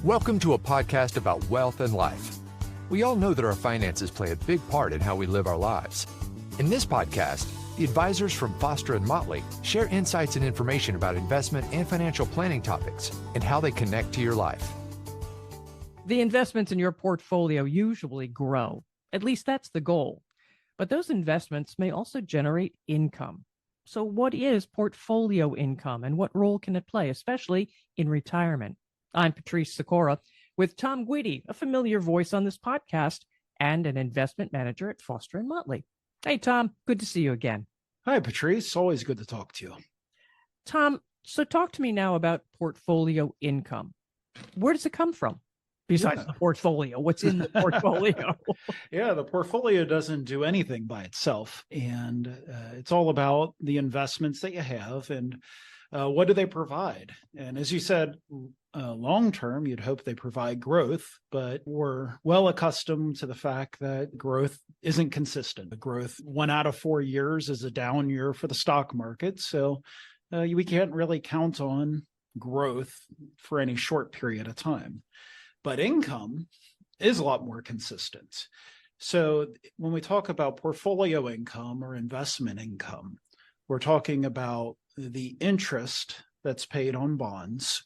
Welcome to a podcast about wealth and life. We all know that our finances play a big part in how we live our lives. In this podcast, the advisors from Foster and Motley share insights and information about investment and financial planning topics and how they connect to your life. The investments in your portfolio usually grow. At least that's the goal. But those investments may also generate income. So what is portfolio income and what role can it play, especially in retirement? I'm Patrice Sikora with Thom Guidi, a familiar voice on this podcast and an investment manager at Foster and Motley. Hey, Thom, good to see you again. Hi, Patrice. Always good to talk to you. Thom, so talk to me now about portfolio income. Where does it come from? Besides the portfolio, what's in the portfolio? Yeah, the portfolio doesn't do anything by itself. And it's all about the investments that you have and what do they provide? And as you said, long term, you'd hope they provide growth, but we're well accustomed to the fact that growth isn't consistent. The growth 1 out of 4 years is a down year for the stock market. So we can't really count on growth for any short period of time. But income is a lot more consistent. So when we talk about portfolio income or investment income, we're talking about the interest that's paid on bonds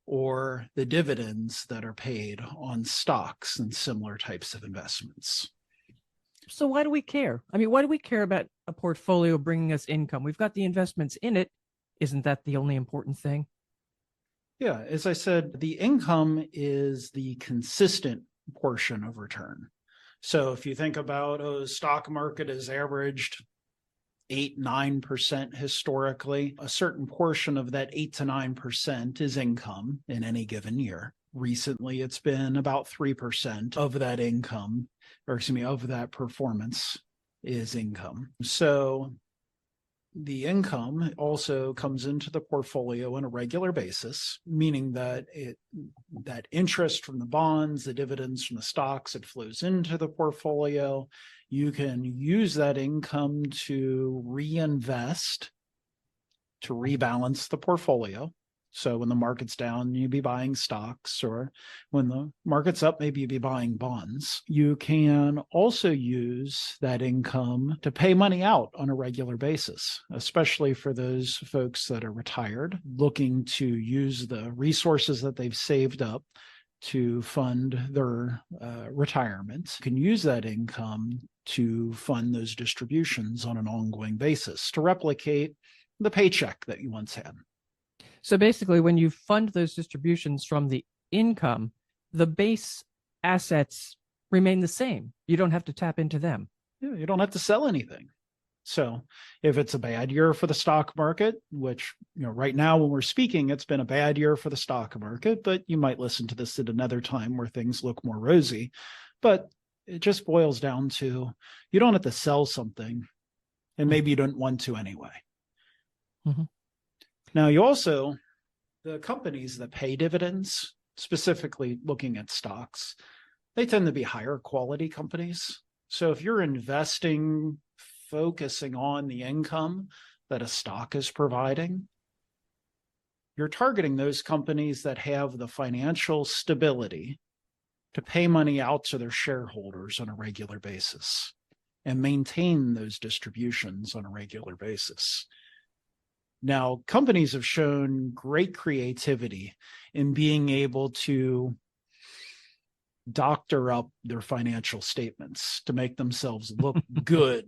or the dividends that are paid on stocks and similar types of investments. So why do we care? I mean, why do we care about a portfolio bringing us income? We've got the investments in it. Isn't that the only important thing? Yeah, as I said, the income is the consistent portion of return. So if you think about a stock market has averaged 8-9% historically, a certain portion of that 8 to 9% is income in any given year. Recently, it's been about 3% of that income, of that performance is income. So the income also comes into the portfolio on a regular basis, meaning that that interest from the bonds, the dividends from the stocks, it flows into the portfolio. You can use that income to reinvest, to rebalance the portfolio. So when the market's down, you'd be buying stocks, or when the market's up, maybe you'd be buying bonds. You can also use that income to pay money out on a regular basis, especially for those folks that are retired, looking to use the resources that they've saved up to fund their retirement. You can use that income to fund those distributions on an ongoing basis to replicate the paycheck that you once had. So basically, when you fund those distributions from the income, the base assets remain the same. You don't have to tap into them. Yeah, you don't have to sell anything. So if it's a bad year for the stock market, which, right now when we're speaking, it's been a bad year for the stock market, but you might listen to this at another time where things look more rosy. But it just boils down to, you don't have to sell something, and maybe you don't want to anyway. Mm-hmm. Now, the companies that pay dividends, specifically looking at stocks, they tend to be higher quality companies. So if you're investing, focusing on the income that a stock is providing, you're targeting those companies that have the financial stability to pay money out to their shareholders on a regular basis and maintain those distributions on a regular basis. Now, companies have shown great creativity in being able to doctor up their financial statements to make themselves look good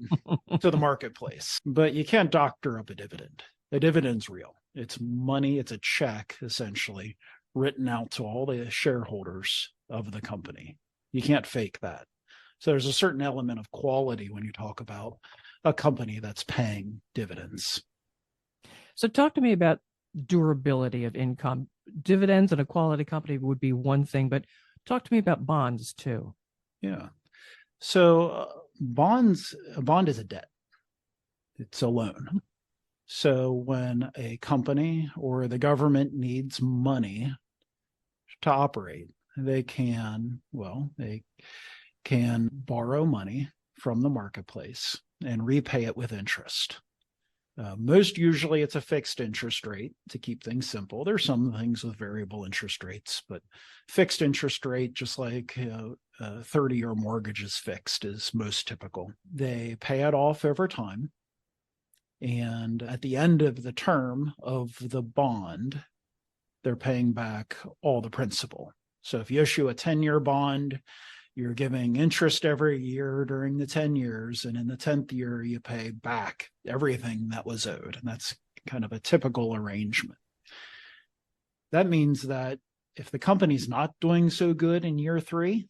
to the marketplace. But you can't doctor up a dividend. A dividend's real. It's money. It's a check, essentially, written out to all the shareholders of the company. You can't fake that. So there's a certain element of quality when you talk about a company that's paying dividends. So talk to me about durability of income. Dividends and a quality company would be one thing, but talk to me about bonds too. Yeah. So a bond is a debt. It's a loan. So when a company or the government needs money to operate, they can borrow money from the marketplace and repay it with interest. Most usually it's a fixed interest rate to keep things simple. There's some things with variable interest rates, but fixed interest rate, just like 30-year mortgage is fixed, is most typical. They pay it off over time. And at the end of the term of the bond, they're paying back all the principal. So if you issue a 10-year bond, you're giving interest every year during the 10 years, and in the 10th year, you pay back everything that was owed. And that's kind of a typical arrangement. That means that if the company's not doing so good in year 3,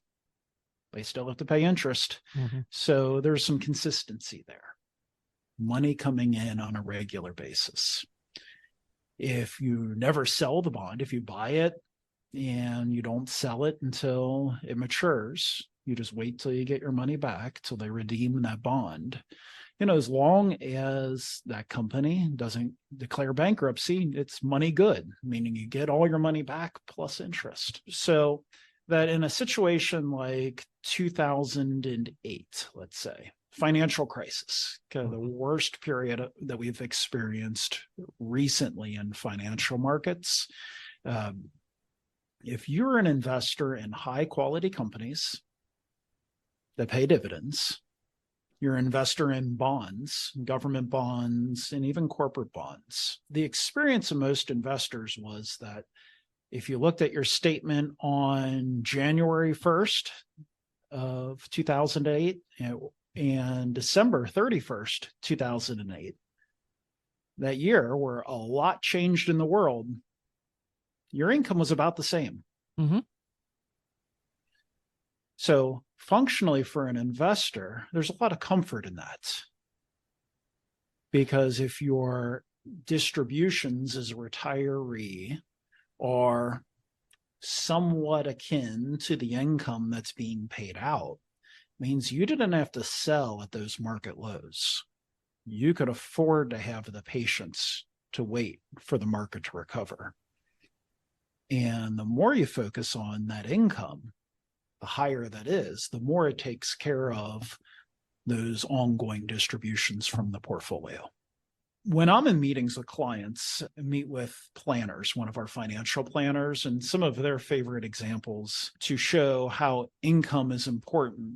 they still have to pay interest. Mm-hmm. So there's some consistency there. Money coming in on a regular basis. If you never sell the bond, if you buy it and you don't sell it until it matures, you just wait till you get your money back, till they redeem that bond. As long as that company doesn't declare bankruptcy, it's money good, meaning you get all your money back plus interest. So that in a situation like 2008, let's say, financial crisis, kind of the worst period that we've experienced recently in financial markets. If you're an investor in high quality companies that pay dividends, you're an investor in bonds, government bonds, and even corporate bonds. The experience of most investors was that if you looked at your statement on January 1st of 2008 and December 31st, 2008, that year where a lot changed in the world, your income was about the same. Mm-hmm. So functionally for an investor, there's a lot of comfort in that. Because if your distributions as a retiree are somewhat akin to the income that's being paid out, means you didn't have to sell at those market lows. You could afford to have the patience to wait for the market to recover. And the more you focus on that income, the higher that is, the more it takes care of those ongoing distributions from the portfolio. When I'm in meetings with clients, I meet with planners, one of our financial planners, and some of their favorite examples to show how income is important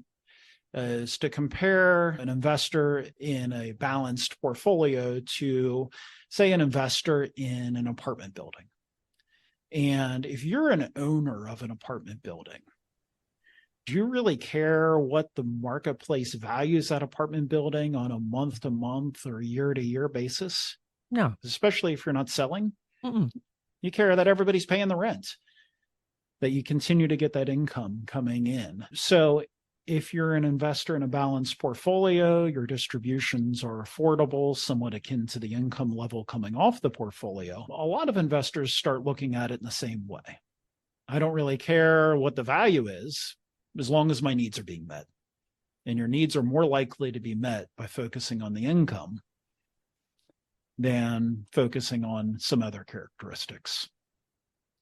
is to compare an investor in a balanced portfolio to, say, an investor in an apartment building. And if you're an owner of an apartment building, do you really care what the marketplace values that apartment building on a month-to-month or year-to-year basis? No. Especially if you're not selling. Mm-mm. You care that everybody's paying the rent, that you continue to get that income coming in. So if you're an investor in a balanced portfolio, your distributions are affordable, somewhat akin to the income level coming off the portfolio. A lot of investors start looking at it in the same way. I don't really care what the value is, as long as my needs are being met. And your needs are more likely to be met by focusing on the income than focusing on some other characteristics.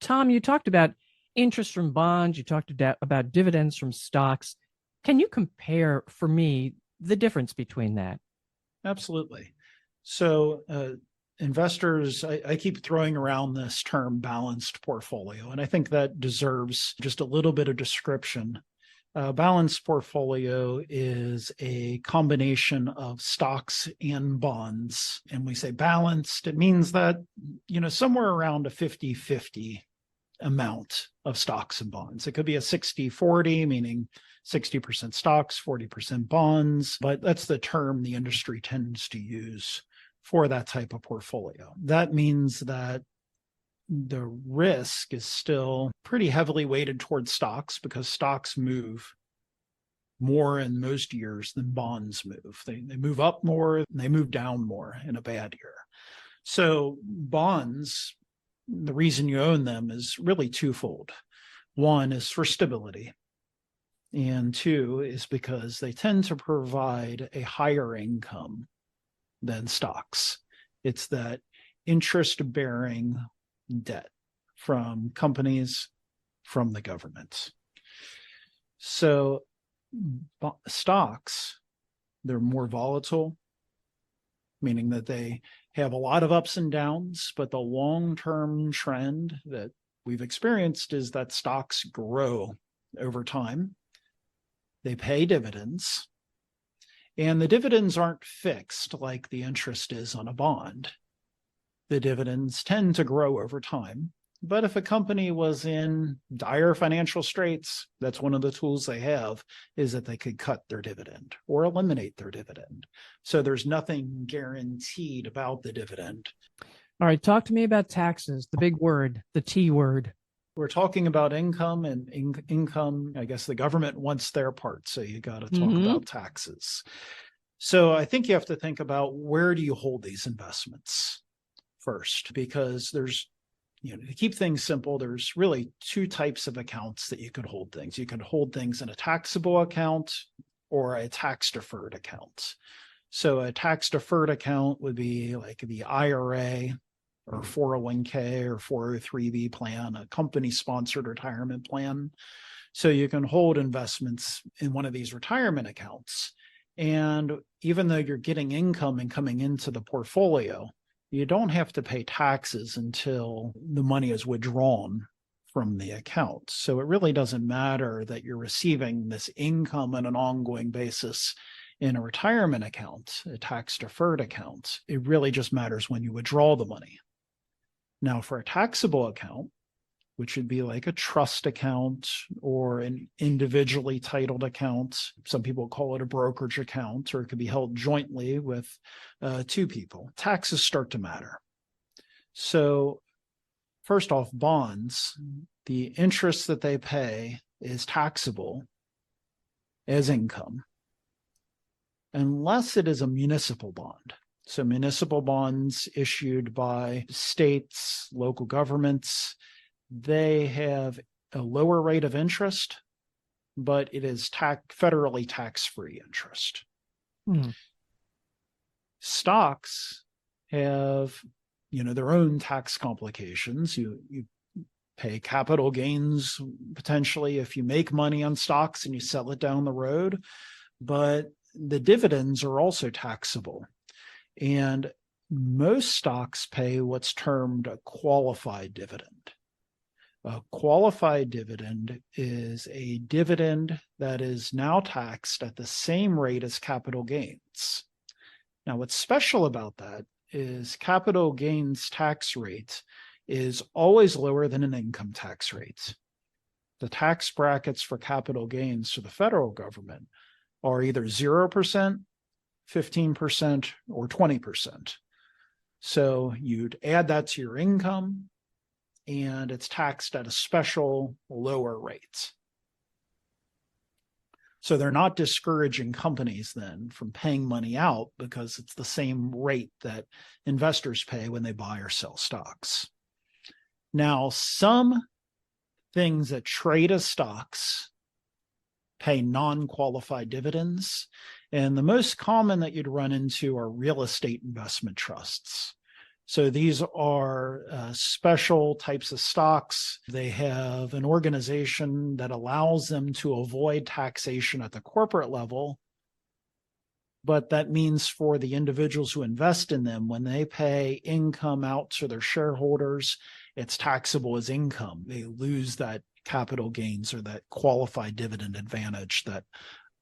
Thom, you talked about interest from bonds. You talked about dividends from stocks. Can you compare, for me, the difference between that? Absolutely. So investors, I keep throwing around this term balanced portfolio, and I think that deserves just a little bit of description. Balanced portfolio is a combination of stocks and bonds. And we say balanced, it means that, somewhere around a 50-50 amount of stocks and bonds. It could be a 60-40, meaning 60% stocks, 40% bonds, but that's the term the industry tends to use for that type of portfolio. That means that the risk is still pretty heavily weighted towards stocks because stocks move more in most years than bonds move. They move up more and they move down more in a bad year. So bonds, the reason you own them is really twofold. One is for stability. And two is because they tend to provide a higher income than stocks. It's that interest-bearing debt from companies, from the government. So stocks, they're more volatile, meaning that they have a lot of ups and downs, but the long-term trend that we've experienced is that stocks grow over time. They pay dividends, and the dividends aren't fixed like the interest is on a bond. The dividends tend to grow over time. But if a company was in dire financial straits, that's one of the tools they have, is that they could cut their dividend or eliminate their dividend. So there's nothing guaranteed about the dividend. All right, talk to me about taxes, the big word, the T word. We're talking about income, and income, I guess the government wants their part. So you got to talk about taxes. So I think you have to think about, where do you hold these investments first? Because there's, to keep things simple, there's really two types of accounts that you could hold things. You could hold things in a taxable account or a tax deferred account. So a tax deferred account would be like the IRA or 401k or 403b plan, a company sponsored retirement plan. So you can hold investments in one of these retirement accounts. And even though you're getting income and coming into the portfolio, you don't have to pay taxes until the money is withdrawn from the account. So it really doesn't matter that you're receiving this income on an ongoing basis in a retirement account, a tax-deferred account. It really just matters when you withdraw the money. Now, for a taxable account, which would be like a trust account or an individually titled account. Some people call it a brokerage account, or it could be held jointly with two people. Taxes start to matter. So first off, bonds, the interest that they pay is taxable as income, unless it is a municipal bond. So municipal bonds issued by states, local governments, they have a lower rate of interest, but it is federally tax-free interest. Stocks have, their own tax complications. You pay capital gains potentially if you make money on stocks and you sell it down the road, but the dividends are also taxable. And most stocks pay what's termed a qualified dividend. A qualified dividend is a dividend that is now taxed at the same rate as capital gains. Now, what's special about that is capital gains tax rate is always lower than an income tax rate. The tax brackets for capital gains to the federal government are either 0%, 15%, or 20%. So you'd add that to your income, and it's taxed at a special lower rate. So they're not discouraging companies then from paying money out, because it's the same rate that investors pay when they buy or sell stocks. Now, some things that trade as stocks pay non-qualified dividends, and the most common that you'd run into are real estate investment trusts. So these are special types of stocks. They have an organization that allows them to avoid taxation at the corporate level. But that means for the individuals who invest in them, when they pay income out to their shareholders, it's taxable as income. They lose that capital gains or that qualified dividend advantage that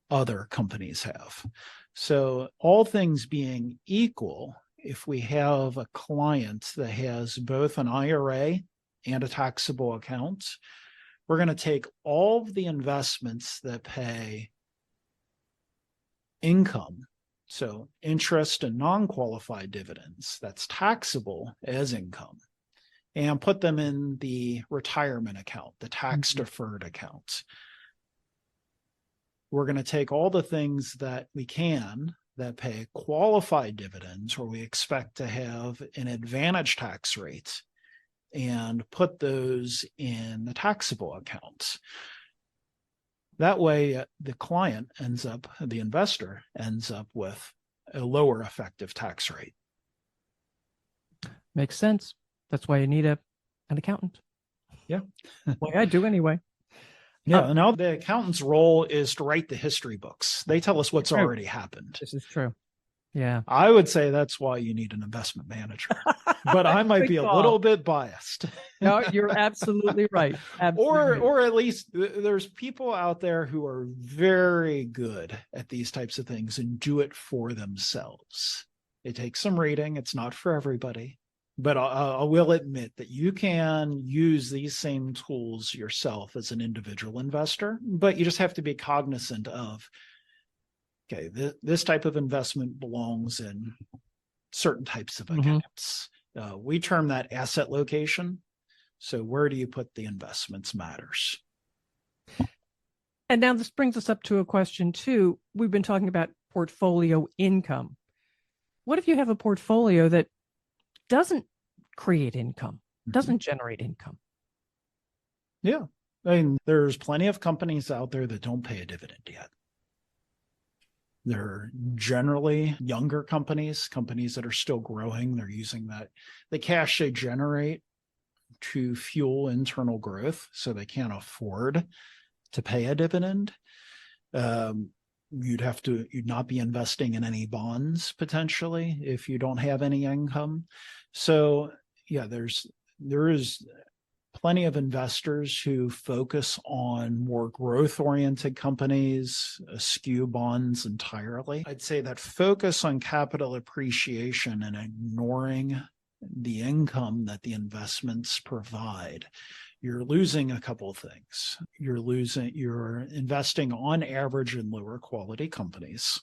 other companies have. So all things being equal, if we have a client that has both an IRA and a taxable account, we're going to take all of the investments that pay income, so interest and non-qualified dividends, that's taxable as income, and put them in the retirement account, the tax-deferred account. We're going to take all the things that we can that pay qualified dividends, where we expect to have an advantage tax rate, and put those in the taxable accounts. That way, the client the investor ends up with a lower effective tax rate. Makes sense. That's why you need an accountant. Yeah. Well, I do anyway. Yeah. Now the accountant's role is to write the history books. They tell us what's already happened. This is true. Yeah. I would say that's why you need an investment manager, but I might be a little bit biased. No, you're absolutely right. Absolutely. Or at least there's people out there who are very good at these types of things and do it for themselves. It takes some reading. It's not for everybody, but I will admit that you can use these same tools yourself as an individual investor, but you just have to be cognizant of, okay, this type of investment belongs in certain types of accounts. We term that asset location. So where do you put the investments matters. And now this brings us up to a question too. We've been talking about portfolio income. What if you have a portfolio that doesn't create income, doesn't generate income? Yeah. I mean, there's plenty of companies out there that don't pay a dividend yet. They're generally younger companies that are still growing. They're using the cash they generate to fuel internal growth, so they can't afford to pay a dividend. You'd not be investing in any bonds potentially if you don't have any income. So yeah, there is plenty of investors who focus on more growth-oriented companies, eschew bonds entirely. I'd say that focus on capital appreciation and ignoring the income that the investments provide, you're losing a couple of things. You're investing on average in lower quality companies.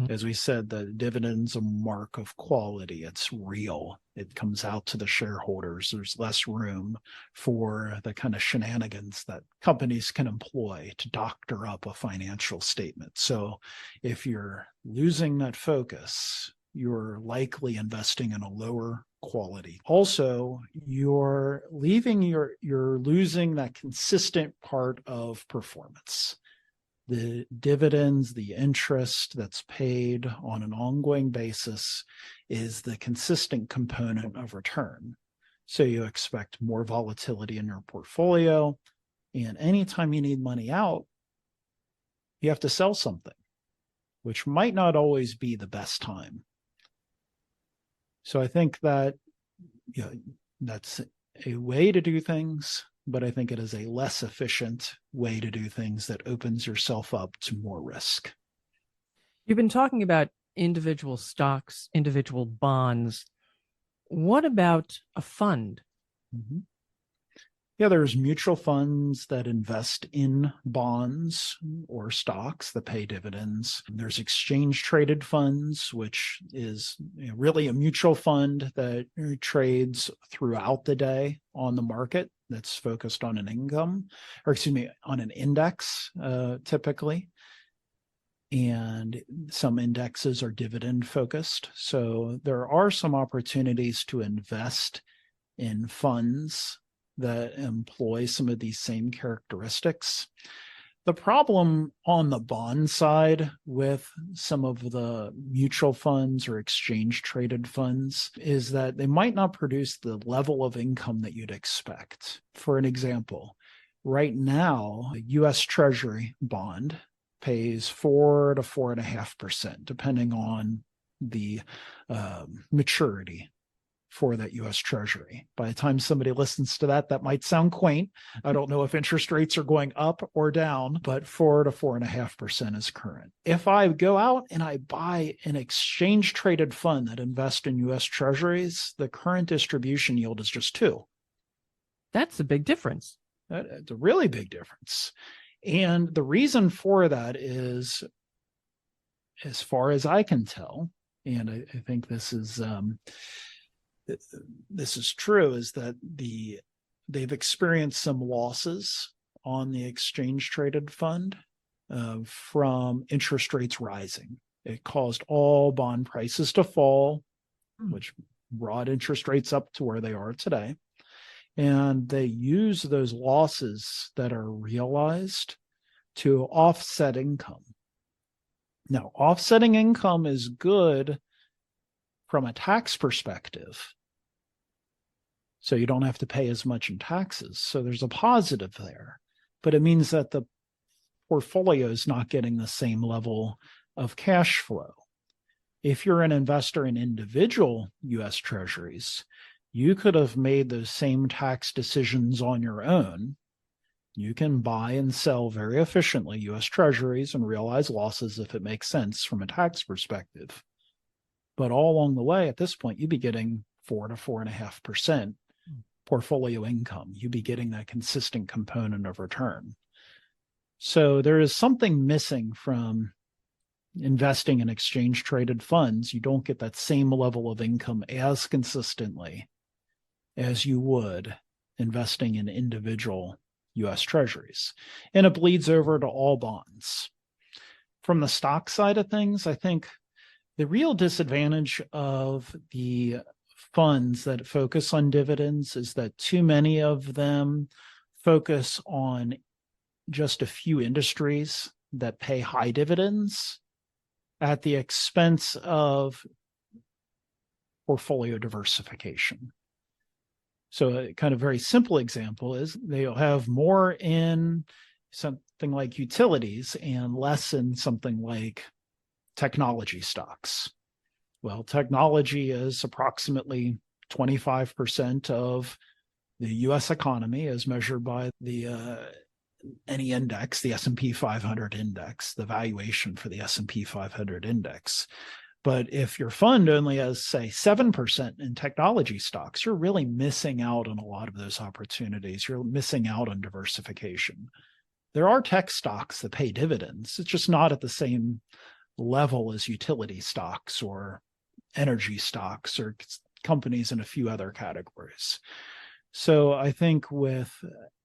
As we said, the dividend's a mark of quality. It's real. It comes out to the shareholders. There's less room for the kind of shenanigans that companies can employ to doctor up a financial statement. So if you're losing that focus, you're likely investing in a lower quality. Also, you're losing that consistent part of performance. The dividends, the interest that's paid on an ongoing basis is the consistent component of return. So you expect more volatility in your portfolio. And anytime you need money out, you have to sell something, which might not always be the best time. So I think that that's a way to do things, but I think it is a less efficient way to do things that opens yourself up to more risk. You've been talking about individual stocks, individual bonds. What about a fund? Yeah, there's mutual funds that invest in bonds or stocks that pay dividends. There's exchange traded funds, which is really a mutual fund that trades throughout the day on the market that's focused on an on an index, typically. And some indexes are dividend focused. So there are some opportunities to invest in funds that employ some of these same characteristics. The problem on the bond side with some of the mutual funds or exchange traded funds is that they might not produce the level of income that you'd expect. For an example, right now, a U.S. Treasury bond pays 4 to 4.5%, depending on the maturity for that U.S. Treasury. By the time somebody listens to that might sound quaint. I don't know if interest rates are going up or down, but 4 to 4.5% is current. If I go out and I buy an exchange traded fund that invests in U.S. Treasuries, the current distribution yield is just 2. That's a big difference. It's a really big difference. And the reason for that is, as far as I can tell, and I think this is true, is that they've experienced some losses on the exchange traded fund from interest rates rising. It caused all bond prices to fall, which brought interest rates up to where they are today. And they use those losses that are realized to offset income. Now, offsetting income is good from a tax perspective. So you don't have to pay as much in taxes. So there's a positive there, but it means that the portfolio is not getting the same level of cash flow. If you're an investor in individual U.S. Treasuries, you could have made those same tax decisions on your own. You can buy and sell very efficiently U.S. Treasuries and realize losses if it makes sense from a tax perspective. But all along the way, at this point, you'd be getting 4 to 4.5% portfolio income. You'd be getting that consistent component of return. So there is something missing from investing in exchange traded funds. You don't get that same level of income as consistently as you would investing in individual U.S. Treasuries. And it bleeds over to all bonds. From the stock side of things, I think the real disadvantage of the funds that focus on dividends is that too many of them focus on just a few industries that pay high dividends at the expense of portfolio diversification. So a kind of very simple example is they'll have more in something like utilities and less in something like technology stocks. Well, technology is approximately 25% of the U.S. economy as measured by the any index, the S&P 500 index, the valuation for the S&P 500 index. But if your fund only has, say, 7% in technology stocks, you're really missing out on a lot of those opportunities. You're missing out on diversification. There are tech stocks that pay dividends. It's just not at the same level as utility stocks or energy stocks or companies in a few other categories. So I think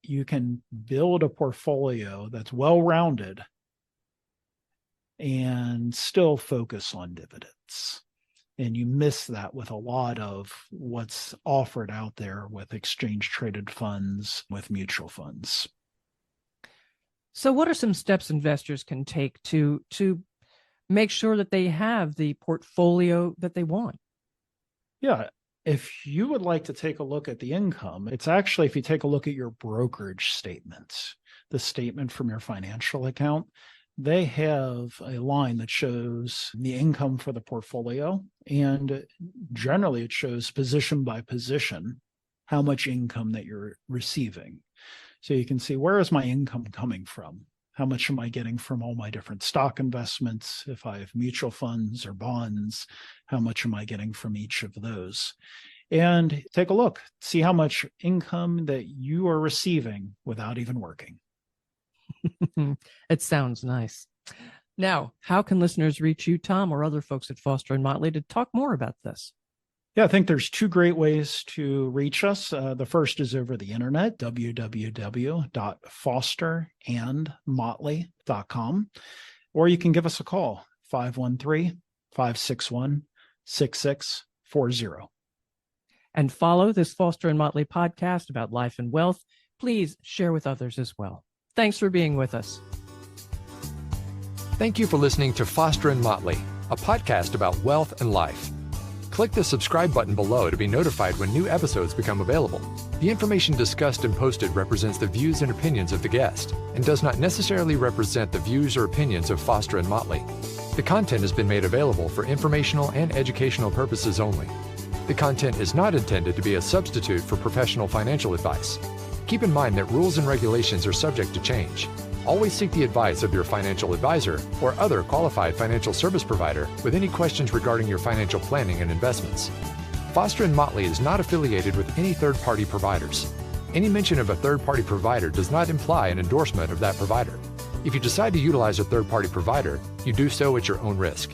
you can build a portfolio that's well-rounded and still focus on dividends. And you miss that with a lot of what's offered out there with exchange-traded funds, with mutual funds. So what are some steps investors can take to make sure that they have the portfolio that they want? Yeah. If you would like to take a look at the income, it's actually, if you take a look at your brokerage statements, the statement from your financial account, they have a line that shows the income for the portfolio. And generally, it shows position by position how much income that you're receiving. So you can see, where is my income coming from? How much am I getting from all my different stock investments? If I have mutual funds or bonds, how much am I getting from each of those? And take a look, see how much income that you are receiving without even working. It sounds nice. Now, how can listeners reach you, Thom, or other folks at Foster & Motley to talk more about this? Yeah, I think there's two great ways to reach us. The first is over the internet, www.fosterandmotley.com, or you can give us a call, 513-561-6640. And follow this Foster & Motley podcast about life and wealth. Please share with others as well. Thanks for being with us. Thank you for listening to Foster & Motley, a podcast about wealth and life. Click the subscribe button below to be notified when new episodes become available. The information discussed and posted represents the views and opinions of the guest and does not necessarily represent the views or opinions of Foster & Motley. The content has been made available for informational and educational purposes only. The content is not intended to be a substitute for professional financial advice. Keep in mind that rules and regulations are subject to change. Always seek the advice of your financial advisor or other qualified financial service provider with any questions regarding your financial planning and investments. Foster & Motley is not affiliated with any third-party providers. Any mention of a third-party provider does not imply an endorsement of that provider. If you decide to utilize a third-party provider, you do so at your own risk.